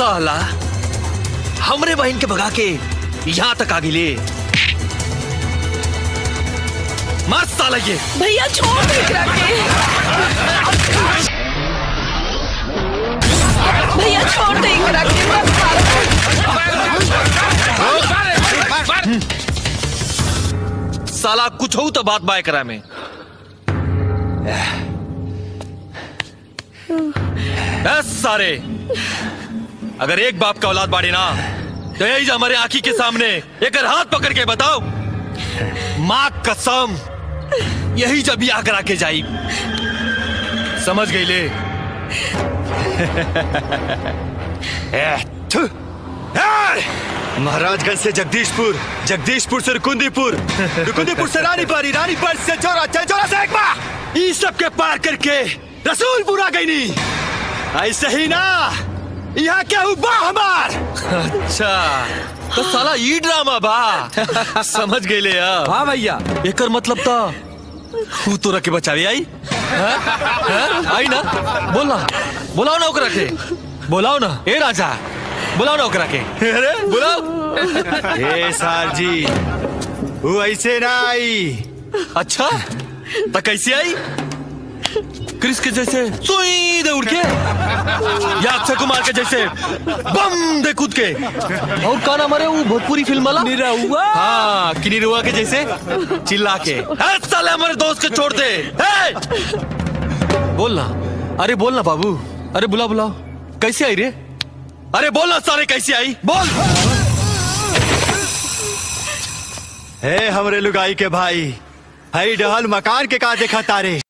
साला हमरे बहन के भगा के यहाँ तक आ गिले। मार साला ये। भैया छोड़ दे एकरा के। भैया छोड़ दे एकरा के मत मारो। साला कुछ हो तो बात बाय करा में। सारे अगर एक बाप का औलाद बाड़े ना तो यही हमारे आंखी के सामने एक हाथ पकड़ के बताओ, माँ कसम यही जब ब्याह करा के जाई। समझ गई ले? महाराजगंज से जगदीशपुर, जगदीशपुर से रुकुंदीपुर, रुकुंदीपुर से रानीपारी, रानीपारी से चौरा, चौरा से एकमा, इस सब के पार करके रसूलपुर आ गई नी। ऐसे ही ना यहाँ क्या हुआ हमार। अच्छा तो साला ये ड्रामा बा। समझ गए ले यार। हाँ भैया, एकर मतलब तो तोरा के बचावे आई। आई ना, बोला बुलाओ ना ओकरा के, बुलाओ ना। ए राजा बुलाओ ना ओकरा के। अरे बुलाओ। ए सार जी वो ऐसे ना आई। अच्छा तो कैसे आई? क्रिस के जैसे सुई दे उड़ के, या अक्षय कुमार के जैसे बम दे कूद के, और का नाम है वो भोजपुरी फिल्म वाला निरहुआ। हाँ कि निरहुआ के जैसे चिल्ला के। साले हमारे दोस्त के छोड़ दे। बोलना, अरे बोलना बाबू, अरे बुलाओ बुलाओ। कैसे आई रे? अरे बोलना सारे कैसे आई, बोल। हे हमरे लुगाई के भाई, हई डहल मकान के का देखा तारे?